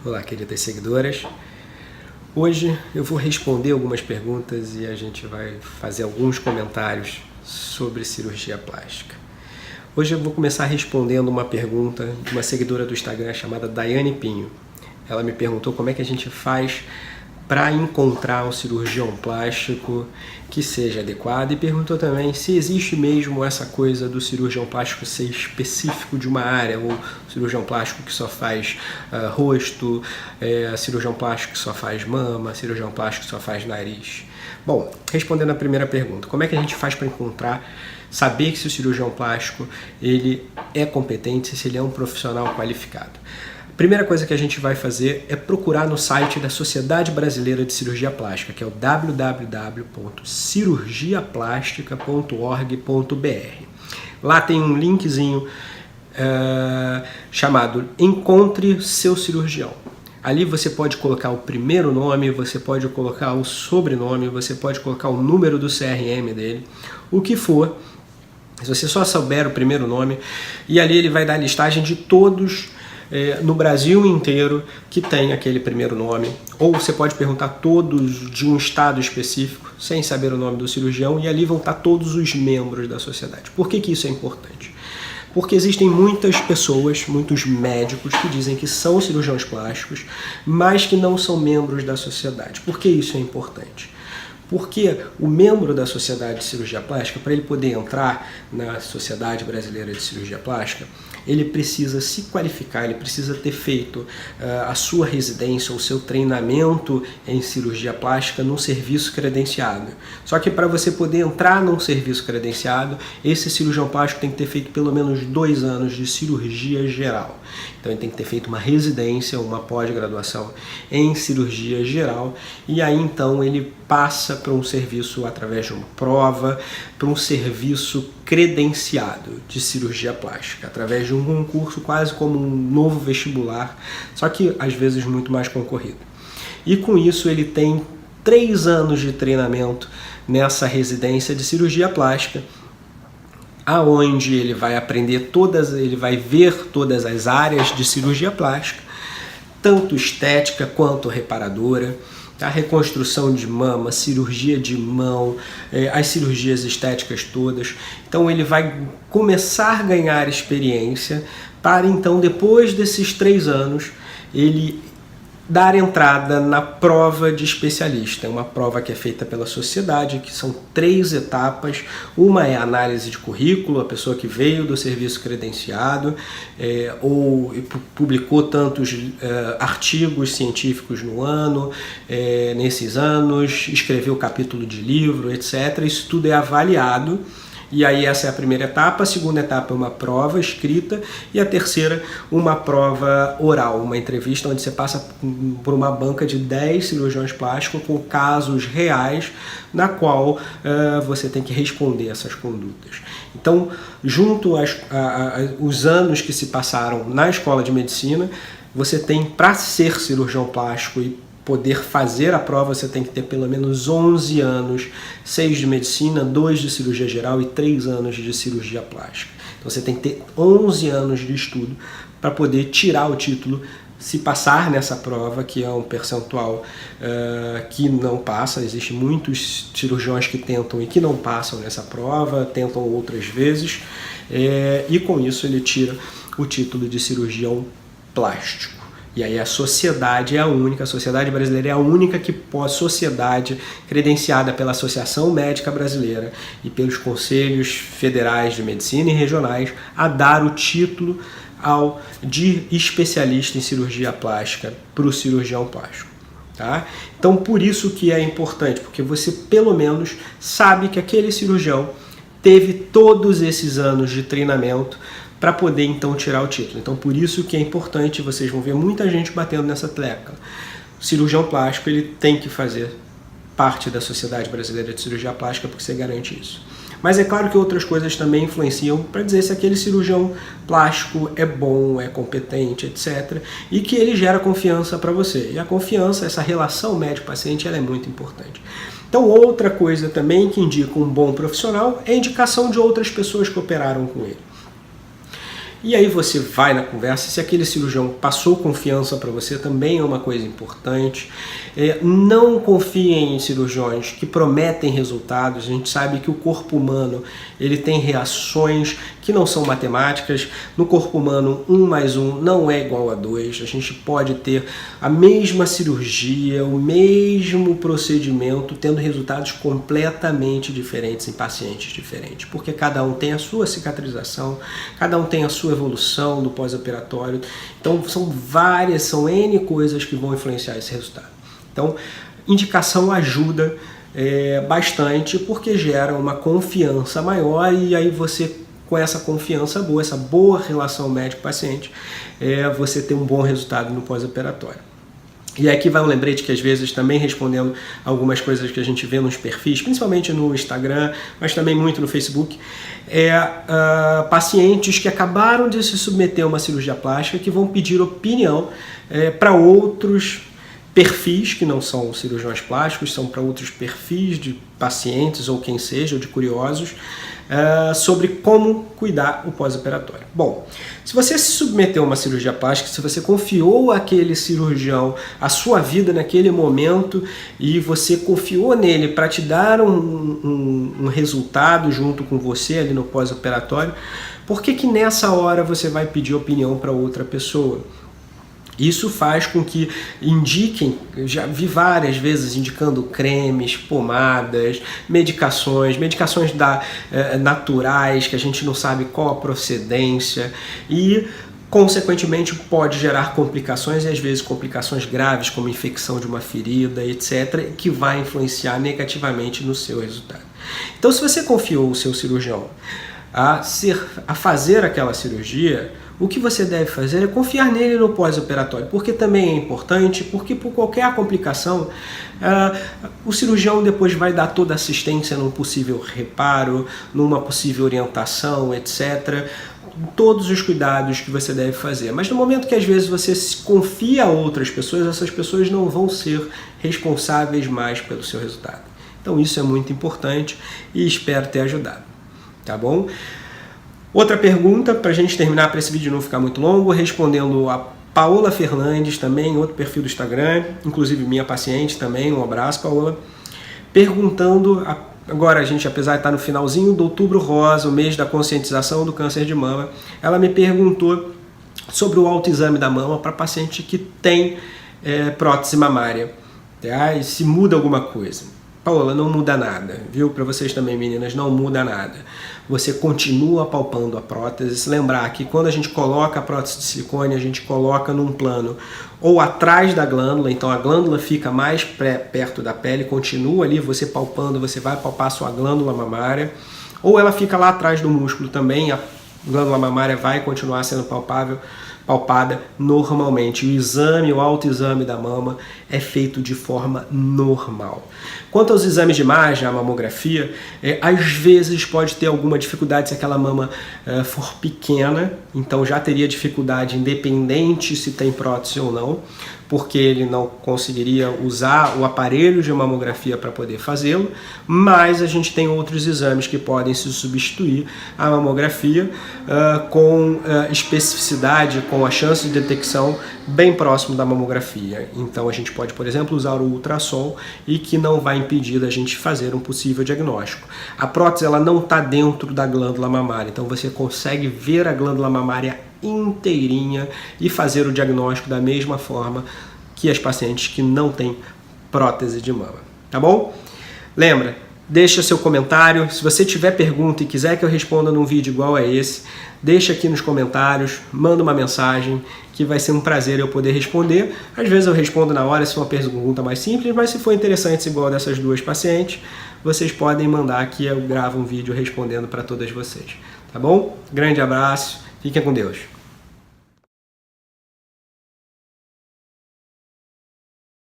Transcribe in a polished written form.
Olá, queridas seguidoras. Hoje eu vou responder algumas perguntas e a gente vai fazer alguns comentários sobre cirurgia plástica. Hoje eu vou começar respondendo uma pergunta de uma seguidora do Instagram chamada Daiane Pinho. Ela me perguntou como é que a gente faz para encontrar um cirurgião plástico que seja adequado e perguntou também se existe mesmo essa coisa do cirurgião plástico ser específico de uma área, ou cirurgião plástico que só faz rosto, cirurgião plástico que só faz mama, cirurgião plástico que só faz nariz. Bom, respondendo a primeira pergunta, como é que a gente faz para saber se o cirurgião plástico ele é competente, se ele é um profissional qualificado? A primeira coisa que a gente vai fazer é procurar no site da Sociedade Brasileira de Cirurgia Plástica, que é o www.cirurgiaplastica.org.br. Lá tem um linkzinho chamado Encontre seu cirurgião. Ali você pode colocar o primeiro nome, você pode colocar o sobrenome, você pode colocar o número do CRM dele, o que for. Se você só souber o primeiro nome, e ali ele vai dar a listagem de todos no Brasil inteiro que tem aquele primeiro nome, ou você pode perguntar todos de um estado específico, sem saber o nome do cirurgião, e ali vão estar todos os membros da sociedade. Por que isso é importante? Porque existem muitas pessoas, muitos médicos que dizem que são cirurgiões plásticos, mas que não são membros da sociedade. Por que isso é importante? Porque o membro da Sociedade de Cirurgia Plástica, para ele poder entrar na Sociedade Brasileira de Cirurgia Plástica, ele precisa se qualificar, ele precisa ter feito a sua residência ou o seu treinamento em cirurgia plástica num serviço credenciado. Só que para você poder entrar num serviço credenciado, esse cirurgião plástico tem que ter feito pelo menos 2 anos de cirurgia geral. Então ele tem que ter feito uma residência, uma pós-graduação em cirurgia geral, e aí então ele passa para um serviço através de uma prova, para um serviço credenciado de cirurgia plástica, através de um concurso quase como um novo vestibular, só que às vezes muito mais concorrido. E com isso ele tem 3 anos de treinamento nessa residência de cirurgia plástica, aonde ele vai aprender ele vai ver todas as áreas de cirurgia plástica, tanto estética quanto reparadora, a reconstrução de mama, cirurgia de mão, as cirurgias estéticas todas. Então ele vai começar a ganhar experiência para então, depois desses 3 anos, ele dar entrada na prova de especialista. É uma prova que é feita pela sociedade, que são 3 etapas. Uma é a análise de currículo, a pessoa que veio do serviço credenciado ou publicou tantos artigos científicos no ano, nesses anos, escreveu capítulo de livro, etc. Isso tudo é avaliado. E aí essa é a primeira etapa, a segunda etapa é uma prova escrita e a terceira uma prova oral, uma entrevista onde você passa por uma banca de 10 cirurgiões plásticos com casos reais na qual você tem que responder essas condutas. Então, junto aos anos que se passaram na escola de medicina, você tem, para ser cirurgião plástico e poder fazer a prova, você tem que ter pelo menos 11 anos, 6 de medicina, 2 de cirurgia geral e 3 anos de cirurgia plástica. Então você tem que ter 11 anos de estudo para poder tirar o título, se passar nessa prova, que é um percentual que não passa. Existem muitos cirurgiões que tentam e que não passam nessa prova, tentam outras vezes, e com isso ele tira o título de cirurgião plástico. E aí a sociedade é a única, a Sociedade Brasileira é a única sociedade credenciada pela Associação Médica Brasileira e pelos Conselhos Federais de Medicina e regionais a dar o título de especialista em cirurgia plástica para o cirurgião plástico. Tá? Então por isso que é importante, porque você pelo menos sabe que aquele cirurgião teve todos esses anos de treinamento para poder então tirar o título. Então por isso que é importante, vocês vão ver muita gente batendo nessa tecla. O cirurgião plástico ele tem que fazer parte da Sociedade Brasileira de Cirurgia Plástica porque você garante isso. Mas é claro que outras coisas também influenciam para dizer se aquele cirurgião plástico é bom, é competente, etc. E que ele gera confiança para você. E a confiança, essa relação médico-paciente, ela é muito importante. Então outra coisa também que indica um bom profissional é a indicação de outras pessoas que operaram com ele. E aí você vai na conversa, se aquele cirurgião passou confiança para você, também é uma coisa importante. Não confiem em cirurgiões que prometem resultados. A gente sabe que o corpo humano ele tem reações que não são matemáticas. No corpo humano, 1 mais 1 não é igual a 2. A gente pode ter a mesma cirurgia, o mesmo procedimento, tendo resultados completamente diferentes em pacientes diferentes, porque cada um tem a sua cicatrização, cada um tem a sua evolução do pós-operatório. Então são N coisas que vão influenciar esse resultado. Então, indicação ajuda bastante, porque gera uma confiança maior, e aí você, com essa confiança boa, essa boa relação médico-paciente, você tem um bom resultado no pós-operatório. E aqui vai um lembrete que às vezes também respondendo algumas coisas que a gente vê nos perfis, principalmente no Instagram, mas também muito no Facebook, pacientes que acabaram de se submeter a uma cirurgia plástica que vão pedir opinião para outros perfis que não são cirurgiões plásticos, são para outros perfis de pacientes ou quem seja, ou de curiosos, sobre como cuidar o pós-operatório. Bom, se você se submeteu a uma cirurgia plástica, se você confiou àquele cirurgião a sua vida naquele momento e você confiou nele para te dar um resultado junto com você ali no pós-operatório, por que nessa hora você vai pedir opinião para outra pessoa? Isso faz com que indiquem, eu já vi várias vezes indicando cremes, pomadas, medicações naturais, que a gente não sabe qual a procedência, e consequentemente pode gerar complicações, e às vezes complicações graves, como infecção de uma ferida, etc., que vai influenciar negativamente no seu resultado. Então, se você confiou o seu cirurgião a fazer aquela cirurgia, o que você deve fazer é confiar nele no pós-operatório, porque também é importante, porque por qualquer complicação, o cirurgião depois vai dar toda a assistência num possível reparo, numa possível orientação, etc., todos os cuidados que você deve fazer. Mas no momento que às vezes você se confia a outras pessoas, essas pessoas não vão ser responsáveis mais pelo seu resultado. Então isso é muito importante e espero ter ajudado. Tá bom? Outra pergunta, para a gente terminar, para esse vídeo não ficar muito longo, respondendo a Paola Fernandes, também, outro perfil do Instagram, inclusive minha paciente também, um abraço, Paola, perguntando, agora a gente, apesar de estar no finalzinho do Outubro Rosa, o mês da conscientização do câncer de mama, ela me perguntou sobre o autoexame da mama para paciente que tem prótese mamária, tá? E se muda alguma coisa. Paola, não muda nada, viu? Para vocês também, meninas, não muda nada. Você continua palpando a prótese. Se lembrar que quando a gente coloca a prótese de silicone, a gente coloca num plano ou atrás da glândula, então a glândula fica mais perto da pele, continua ali você palpando, você vai palpar a sua glândula mamária, ou ela fica lá atrás do músculo também, a glândula mamária vai continuar sendo palpada normalmente. O exame, o autoexame da mama é feito de forma normal. Quanto aos exames de imagem, a mamografia, às vezes pode ter alguma dificuldade se aquela mama for pequena, então já teria dificuldade independente se tem prótese ou não, porque ele não conseguiria usar o aparelho de mamografia para poder fazê-lo, mas a gente tem outros exames que podem se substituir à mamografia com especificidade, com a chance de detecção bem próximo da mamografia. Então a gente pode, por exemplo, usar o ultrassom e que não vai impedir da gente fazer um possível diagnóstico. A prótese ela não está dentro da glândula mamária, então você consegue ver a glândula mamária inteirinha e fazer o diagnóstico da mesma forma que as pacientes que não têm prótese de mama, tá bom? Lembra, deixa seu comentário, se você tiver pergunta e quiser que eu responda num vídeo igual a esse, deixa aqui nos comentários, manda uma mensagem, que vai ser um prazer eu poder responder. Às vezes eu respondo na hora se for uma pergunta mais simples, mas se for interessante igual dessas duas pacientes, vocês podem mandar que eu gravo um vídeo respondendo para todas vocês, tá bom? Grande abraço, fiquem com Deus.